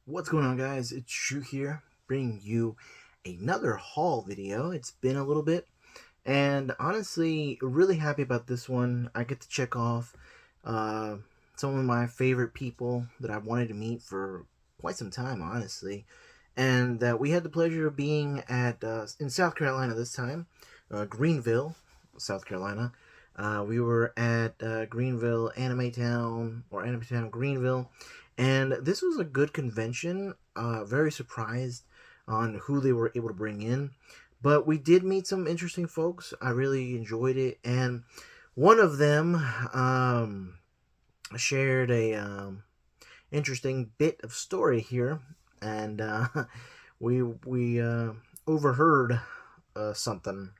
What's going on, guys? It's Shu here, bringing you another haul video. It's been a little bit, and honestly, really happy about this one. I get to check off uh, some of my favorite people that I've wanted to meet for quite some time, honestly, and that we had the pleasure of being at in South Carolina this time, Greenville, South Carolina. We were at Greenville AnimeTown or AnimeTown Greenville, and this was a good convention. Very surprised on who they were able to bring in, but we did meet some interesting folks. I really enjoyed it, and one of them shared a interesting bit of story here, and we overheard something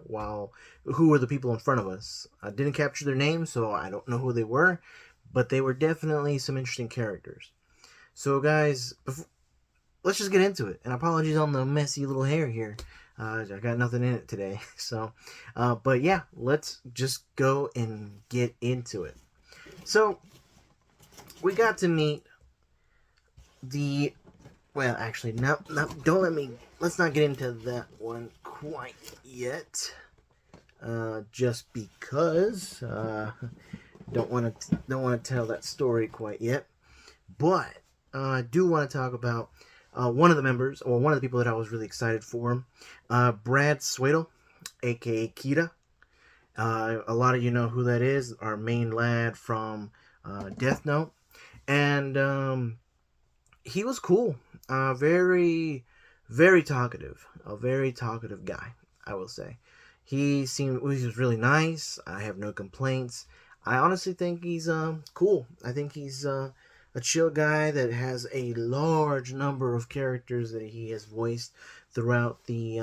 while who were the people in front of us. I didn't capture their names, so I don't know who they were, but they were definitely some interesting characters. So, guys, let's just get into it. And apologies on the messy little hair here. I got nothing in it today. But yeah, let's just go and get into it. So, we got to meet the. Well, actually, no, don't let me. Let's not get into that one quite yet. Just because don't want to tell that story quite yet. But I do want to talk about one of the members, or one of the people that I was really excited for, Brad Swadle, aka Kita. A lot of you know who that is, our main lad from Death Note. And he was cool. Very, very talkative. A very talkative guy, I will say. He was really nice. I have no complaints. I honestly think he's cool. I think he's a chill guy that has a large number of characters that he has voiced throughout the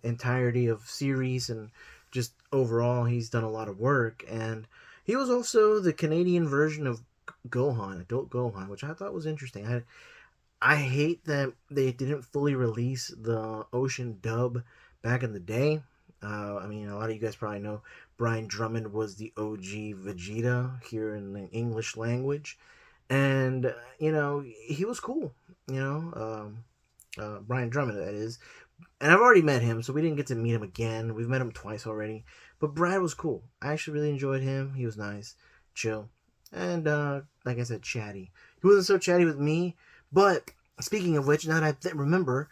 entirety of series, and just overall he's done a lot of work. And he was also the Canadian version of GOHAN, Adult GOHAN, which I thought was interesting. I hate that they didn't fully release the Ocean dub back in the day. I mean, a lot of you guys probably know Brian Drummond was the OG Vegeta here in the English language, and he was cool. Brian Drummond, that is. And I've already met him, so we didn't get to meet him again. We've met him twice already, but Brad was cool. I actually really enjoyed him. He was nice, chill, and like I said, chatty. He wasn't so chatty with me, but speaking of which, now that I remember,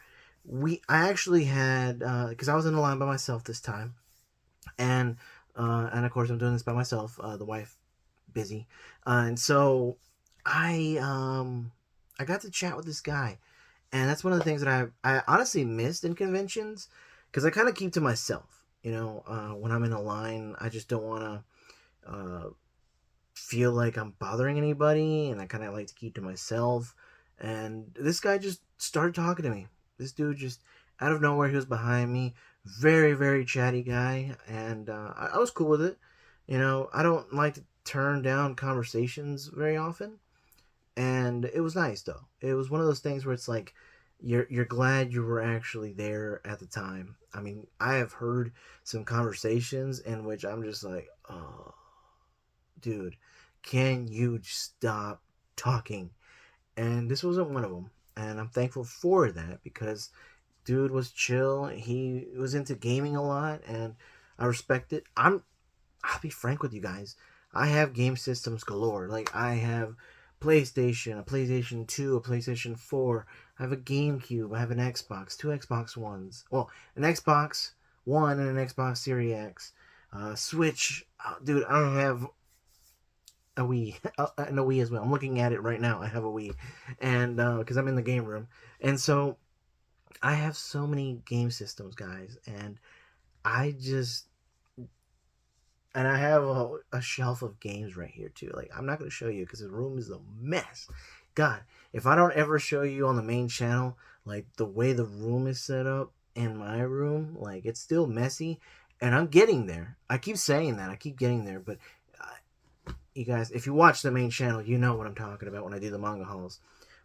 I actually had because I was in the line by myself this time, and of course I'm doing this by myself. The wife busy, and so I got to chat with this guy, and that's one of the things that I honestly missed in conventions, because I kind of keep to myself. When I'm in a line, I just don't want to feel like I'm bothering anybody, and I kind of like to keep to myself. And this guy just started talking to me. This dude just out of nowhere, he was behind me. Very, very chatty guy, and I was cool with it. I don't like to turn down conversations very often, and it was nice though. It was one of those things where it's like you're glad you were actually there at the time. I mean, I have heard some conversations in which I'm just like, oh, dude, can you stop talking? And this wasn't one of them, and I'm thankful for that, because dude was chill. He was into gaming a lot, and I respect it. I'll be frank with you guys. I have game systems galore. Like, I have PlayStation, a PlayStation 2, a PlayStation 4. I have a GameCube. I have an Xbox, two Xbox Ones. Well, an Xbox One and an Xbox Series X. Switch. Dude, I have a Wii. And a Wii as well. I'm looking at it right now. I have a Wii. And, because I'm in the game room. And so, I have so many game systems, guys. I just and I have a shelf of games right here too. Like, I'm not going to show you because the room is a mess. God, if I don't ever show you on the main channel, like the way the room is set up in my room, like it's still messy, and I'm getting there. I keep saying that. I keep getting there, but you guys, if you watch the main channel, you know what I'm talking about when I do the manga hauls.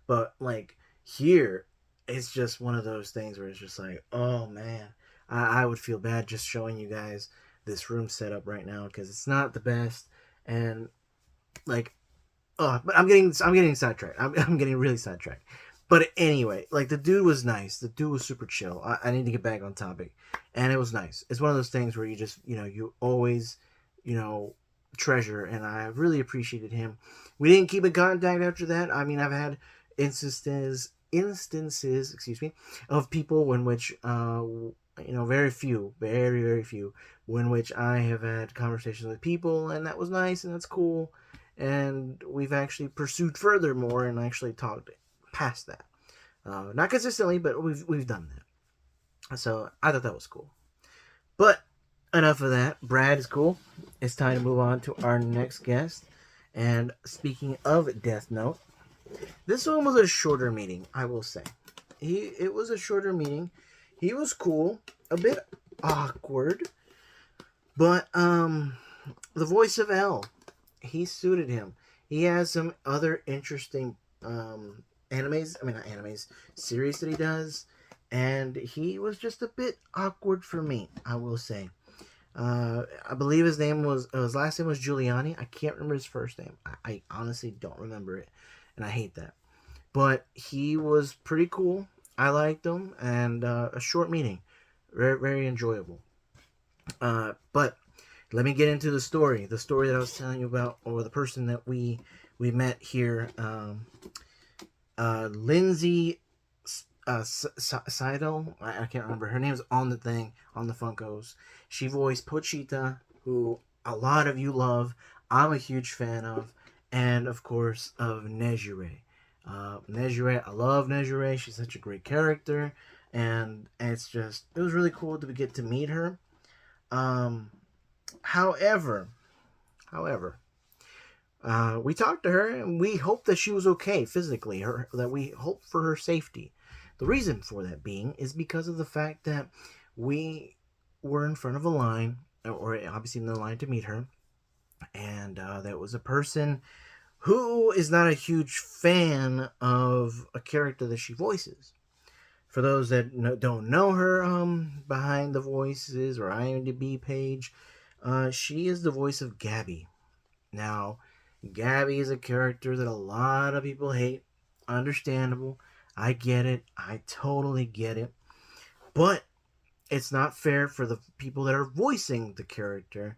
But like here, it's just one of those things where it's just like, oh man, I would feel bad just showing you guys this room setup right now, because it's not the best. And like, but I'm getting sidetracked. I'm getting really sidetracked. But anyway, like the dude was nice. The dude was super chill. I need to get back on topic, and it was nice. It's one of those things where you just you always you know treasure, and I really appreciated him. We didn't keep in contact after that. I mean, I've had instances, excuse me, of people in which very few, very few, in which I have had conversations with people, and that was nice and that's cool, and we've actually pursued furthermore and actually talked past that. Not consistently, but we've done that. So I thought that was cool. But enough of that. Brad is cool. It's time to move on to our next guest. And speaking of Death Note, this one was a shorter meeting, I will say. It was a shorter meeting. He was cool, a bit awkward, but the voice of L, he suited him. He has some other interesting not animes, series that he does, and he was just a bit awkward for me, I will say. I believe his last name was Giuliani. I can't remember his first name. I honestly don't remember it, and I hate that. But he was pretty cool. I liked him, and a short meeting, very very enjoyable. But let me get into the story. The story that I was telling you about, or the person that we met here, Lindsay Seidel. I can't remember. Her name's on the thing, on the Funkos. She voiced Pochita, who a lot of you love. I'm a huge fan of. And, of course, of Nejire. Nejire, I love Nejire. She's such a great character. And it was really cool to get to meet her. However, we talked to her and we hoped that she was okay physically, that we hoped for her safety. The reason for that being is because of the fact that we were in front of a line, or obviously in the line to meet her, and that was a person who is not a huge fan of a character that she voices. For those that don't know her behind the voices or IMDb page, she is the voice of Gabby. Now, Gabby is a character that a lot of people hate. Understandable. I get it. I totally get it. But it's not fair for the people that are voicing the character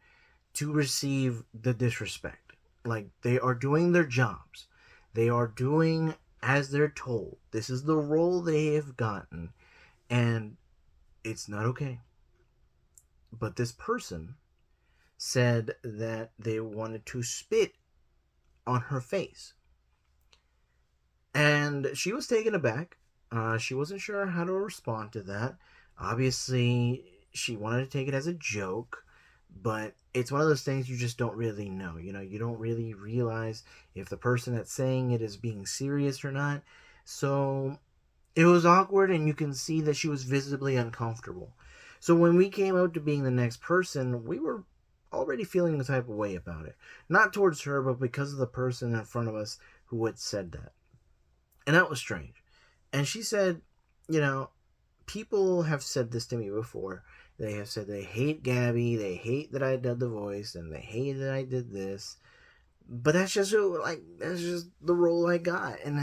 to receive the disrespect. Like, they are doing their jobs. They are doing as they're told. This is the role they have gotten. And it's not okay. But this person said that they wanted to spit on her face. And she was taken aback. She wasn't sure how to respond to that. Obviously, she wanted to take it as a joke, but it's one of those things you just don't really know. You don't really realize if the person that's saying it is being serious or not. So it was awkward, and you can see that she was visibly uncomfortable. So when we came out to being the next person, we were already feeling the type of way about it. Not towards her, but because of the person in front of us who had said that. And that was strange. And she said, people have said this to me before. They have said they hate Gabby, they hate that I did the voice, and they hate that I did this. But that's just the role I got. And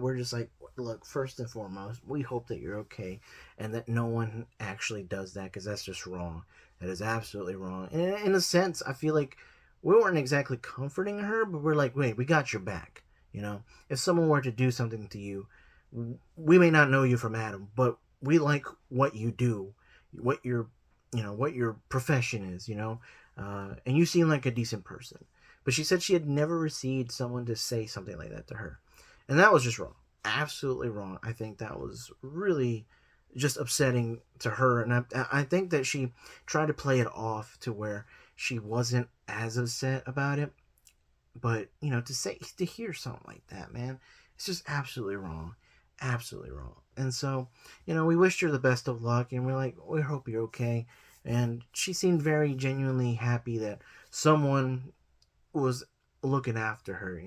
we're just like, look, first and foremost, we hope that you're okay and that no one actually does that, because that's just wrong. That is absolutely wrong. And in a sense, I feel like we weren't exactly comforting her, but we're like, wait, we got your back. If someone were to do something to you, we may not know you from Adam, but we like what you do, what your profession is, and you seem like a decent person. But she said she had never received someone to say something like that to her, and that was just wrong, absolutely wrong. I think that was really just upsetting to her, and I think that she tried to play it off to where she wasn't as upset about it. But to hear something like that, man, it's just absolutely wrong, absolutely wrong. And so, we wished her the best of luck, and we're like, we hope you're okay. And she seemed very genuinely happy that someone was looking after her,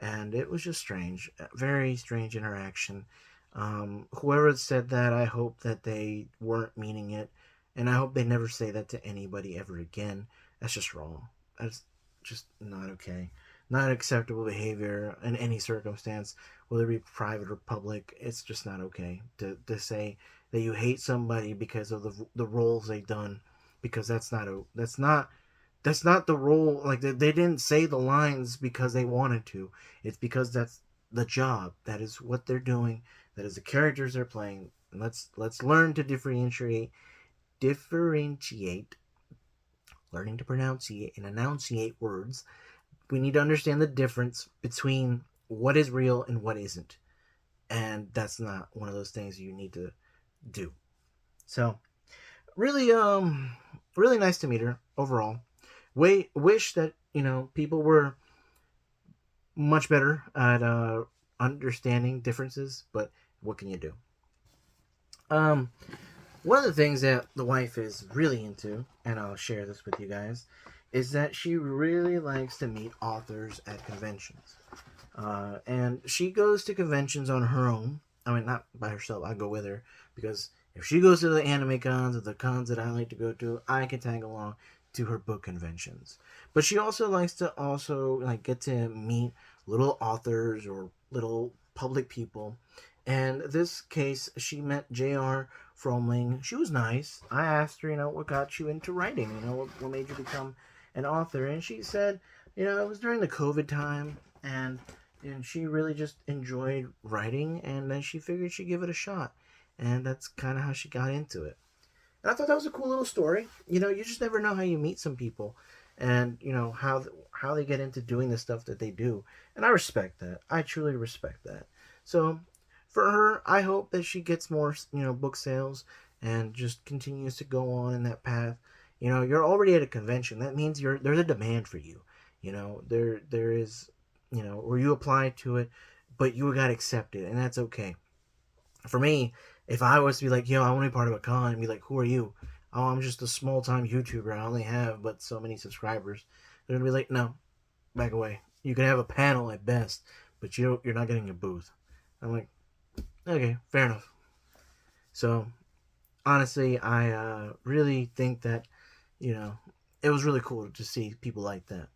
and it was just strange, very strange interaction. Whoever said that, I hope that they weren't meaning it, and I hope they never say that to anybody ever again. That's just wrong. That's just not okay. not acceptable behavior in any circumstance, whether it be private or public. It's just not okay to say that you hate somebody because of the roles they've done, because that's not the role. Like they didn't say the lines because they wanted to. It's because that's the job. That is what they're doing. That is the characters they're playing. And let's learn to differentiate, learning to pronunciate and enunciate words. We need to understand the difference between what is real and what isn't. And that's not one of those things you need to do. So really really nice to meet her overall. Wish that, people were much better at understanding differences, but what can you do? Um One of the things that the wife is really into, and I'll share this with you guys, is that she really likes to meet authors at conventions. And she goes to conventions on her own. I mean, not by herself. I go with her because if she goes to the anime cons or the cons that I like to go to, I can tag along to her book conventions. But she also likes to like get to meet little authors or little public people. And this case, she met J.R. Fromling. She was nice. I asked her, what got you into writing? What made you become an author? And she said, it was during the COVID time, and she really just enjoyed writing, and then she figured she'd give it a shot. And that's kind of how she got into it. And I thought that was a cool little story. You just never know how you meet some people, and how they get into doing the stuff that they do. And I respect that. I truly respect that. So for her, I hope that she gets more, book sales and just continues to go on in that path. You're already at a convention. That means there's a demand for you. There is, or you apply to it, but you got accepted, and that's okay. For me, if I was to be like, I want to be part of a con, and be like, who are you? Oh, I'm just a small time YouTuber. I only have but so many subscribers. They're gonna be like, no, back away. You can have a panel at best, but you're not getting a booth. I'm like, okay, fair enough. So honestly, I really think that it was really cool to see people like that.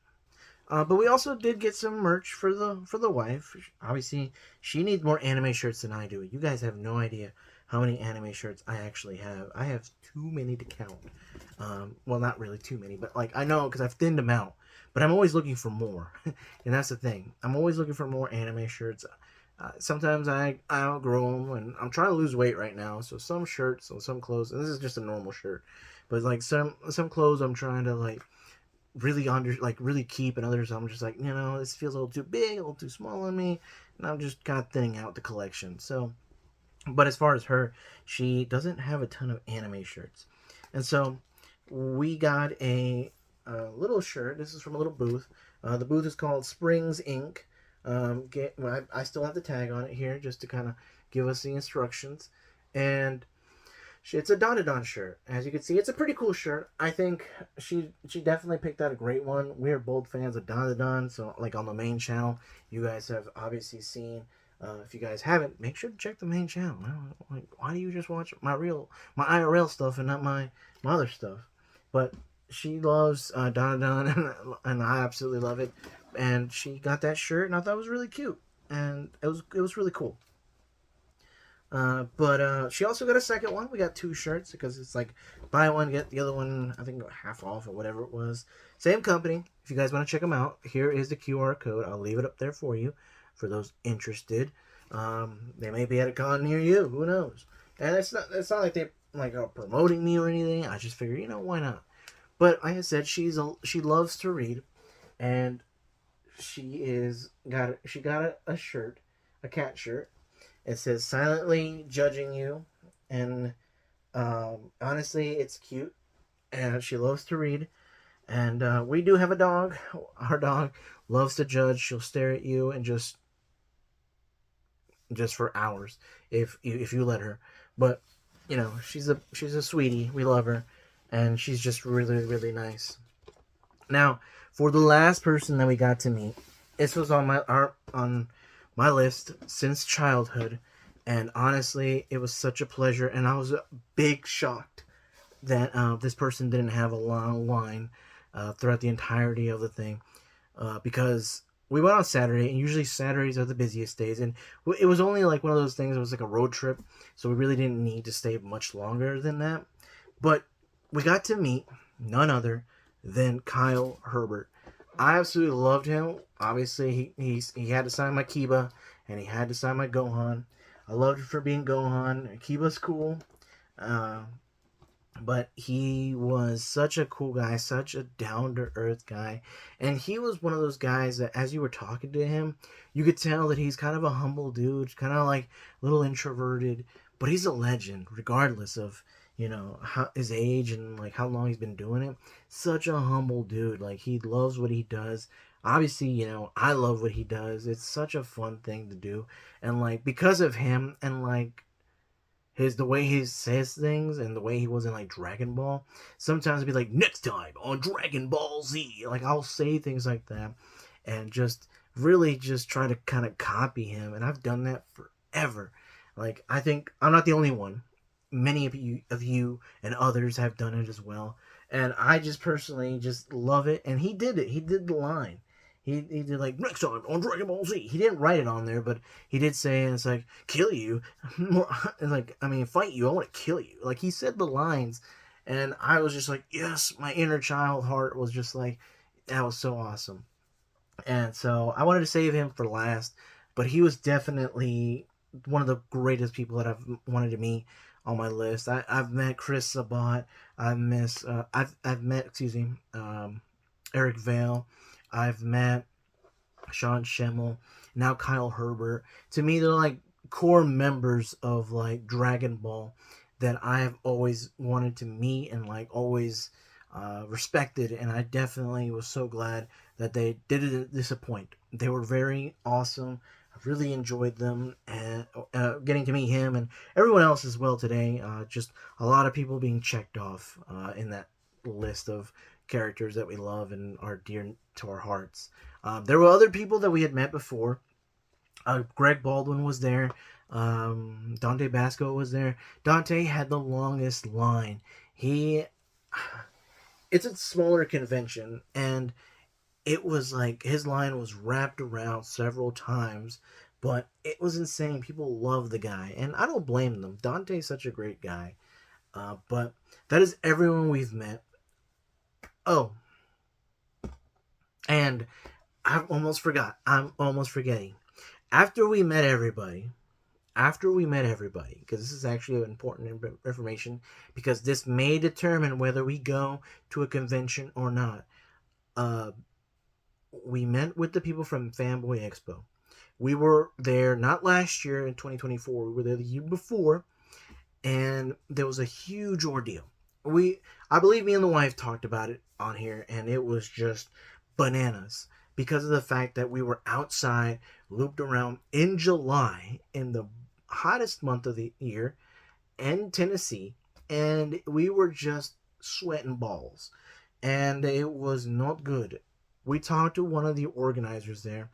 But we also did get some merch for the wife. Obviously, she needs more anime shirts than I do. You guys have no idea how many anime shirts I actually have. I have too many to count. Well, not really too many, but like I know because I've thinned them out. But I'm always looking for more, and that's the thing. I'm always looking for more anime shirts. Sometimes I outgrow them, and I'm trying to lose weight right now. So some shirts, or some clothes, and this is just a normal shirt, but like some clothes, I'm trying to like really keep, and others I'm just like, this feels a little too big, a little too small on me, and I'm just kind of thinning out the collection. So, but as far as her, she doesn't have a ton of anime shirts, and so we got a little shirt. This is from a little booth. The booth is called Springs Inc. I still have the tag on it here just to kind of give us the instructions, and it's a Don shirt. As you can see, it's a pretty cool shirt. I think she definitely picked out a great one. We are both fans of Don, so like on the main channel, you guys have obviously seen. If you guys haven't, make sure to check the main channel. Like, why do you just watch my IRL stuff and not my other stuff? But she loves Don, and I absolutely love it. And she got that shirt, and I thought it was really cute, and it was really cool. But she also got a second one. We got two shirts because it's like buy one get the other one. I think half off or whatever it was. Same company. If you guys want to check them out, here is the QR code. I'll leave it up there for you, for those interested. They may be at a con near you. Who knows? And it's not like they like are promoting me or anything. I just figure, why not? But like I said, she loves to read, and she got a shirt, a cat shirt. It says "silently judging you," and honestly, it's cute. And she loves to read. And we do have a dog. Our dog loves to judge. She'll stare at you and just for hours if you let her. But she's a sweetie. We love her, and she's just really really nice. Now, for the last person that we got to meet, this was on my list since childhood, and honestly, it was such a pleasure, and I was big shocked that this person didn't have a long line throughout the entirety of the thing, because we went on Saturday, and usually Saturdays are the busiest days, and it was only like one of those things. It was like a road trip, so we really didn't need to stay much longer than that. But we got to meet none other than Kyle Herbert. I absolutely loved him. Obviously, he had to sign my Kiba, and he had to sign my Gohan. I loved him for being Gohan. Kiba's cool. Uh, but he was such a cool guy, such a down to earth guy. And he was one of those guys that, as you were talking to him, you could tell that he's kind of a humble dude, kind of like a little introverted, but he's a legend, regardless of, how, his age and like how long he's been doing it. Such a humble dude. Like, he loves what he does. Obviously, I love what he does. It's such a fun thing to do. And like, because of him and like, the way he says things and the way he was in like Dragon Ball. Sometimes it'd be like, next time on Dragon Ball Z. Like, I'll say things like that and just really just try to kind of copy him. And I've done that forever. Like, I think I'm not the only one. Many of you and others have done it as well. And I just personally just love it. And he did it. He did the line. He did like, next time on Dragon Ball Z. He didn't write it on there, but he did say, and it's like, kill you. And like, I mean, fight you. I want to kill you. Like, he said the lines, and I was just like, yes, my inner child heart was just like, that was so awesome. And so I wanted to save him for last, but he was definitely one of the greatest people that I've wanted to meet on my list. I've met Chris Sabat. I've met, excuse me, Eric Vale. I've met Sean Schemmel, now Kyle Herbert. To me, they're like core members of like Dragon Ball that I have always wanted to meet and like always respected. And I definitely was so glad that they didn't disappoint. They were very awesome. I really enjoyed them and getting to meet him and everyone else as well today. Just a lot of people being checked off in that list of characters that we love and are dear to our hearts. There were other people that we had met before. Greg Baldwin was there. Dante Basco was there. Dante had the longest line. It's a smaller convention, and it was like his line was wrapped around several times, but it was insane. People love the guy, and I don't blame them. Dante's such a great guy. But that is everyone we've met. Oh, and I almost forgot. I'm almost forgetting. After we met everybody, because this is actually important information, because this may determine whether we go to a convention or not. We met with the people from Fanboy Expo. We were there not last year in 2024. We were there the year before, and there was a huge ordeal. I believe me and the wife talked about it on here, and it was just bananas because of the fact that we were outside, looped around in July, in the hottest month of the year, in Tennessee, and we were just sweating balls, and it was not good. We talked to one of the organizers there,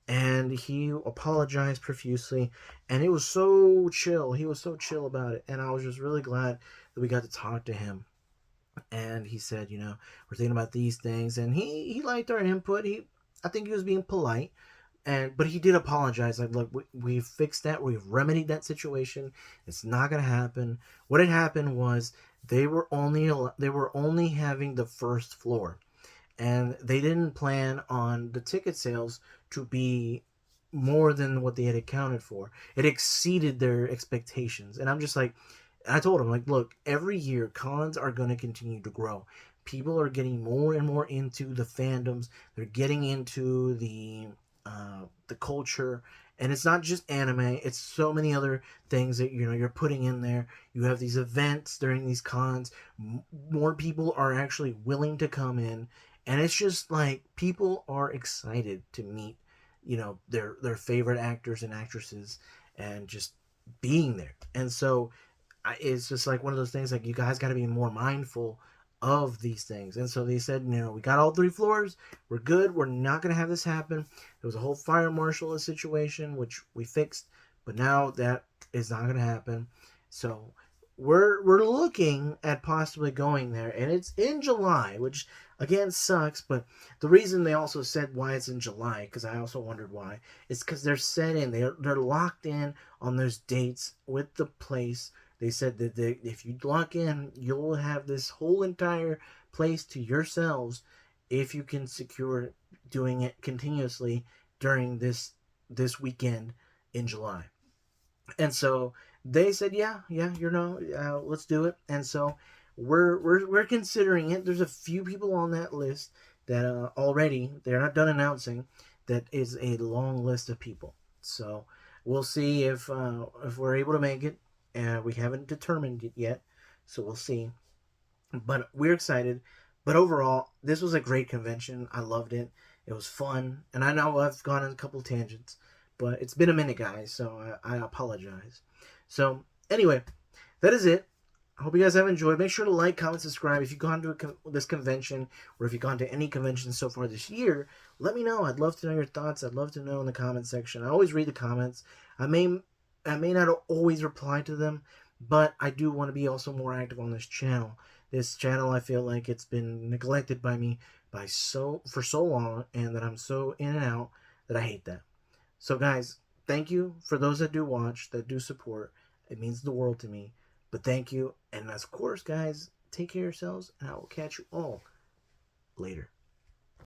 and he apologized profusely, and it was so chill. He was so chill about it, and I was just really glad that we got to talk to him. And he said, we're thinking about these things, and he liked our input. I think he was being polite, but he did apologize. Like, look, we've fixed that. We've remedied that situation. It's not gonna happen. What had happened was they were only having the first floor, and they didn't plan on the ticket sales to be more than what they had accounted for. It exceeded their expectations, and I'm just like, I told him, like, look, every year cons are going to continue to grow. People are getting more and more into the fandoms. They're getting into the culture, and it's not just anime. It's so many other things that you're putting in there. You have these events during these cons. More people are actually willing to come in, and it's just like people are excited to meet, their favorite actors and actresses, and just being there. And so it's just like one of those things, like, you guys got to be more mindful of these things. And so they said, we got all 3 floors, we're good, we're not going to have this happen. There was a whole fire marshal situation, which we fixed, but now that is not going to happen. So we're looking at possibly going there, and it's in July, which again sucks. But the reason they also said why it's in July, because I also wondered why, is because they're set in, they're locked in on those dates with the place. They said that if you lock in, you'll have this whole entire place to yourselves if you can secure doing it continuously during this weekend in July. And so they said, yeah, let's do it. And so we're considering it. There's a few people on that list that already they're not done announcing. That is a long list of people. So we'll see if we're able to make it. We haven't determined it yet, so we'll see. But we're excited. But overall, this was a great convention. I loved it. It was fun, and I know I've gone on a couple tangents, but it's been a minute, guys, so I apologize. So anyway, that is it. I hope you guys have enjoyed. Make sure to like, comment, subscribe. If you've gone to this convention, or if you've gone to any convention so far this year, let me know. I'd love to know your thoughts. I'd love to know in the comment section. I always read the comments. I may not always reply to them, but I do want to be also more active on this channel. This channel, I feel like it's been neglected by me for so long, and that I'm so in and out that I hate that. So guys, thank you for those that do watch, that do support. It means the world to me. But thank you, and of course, guys, take care of yourselves, and I will catch you all later.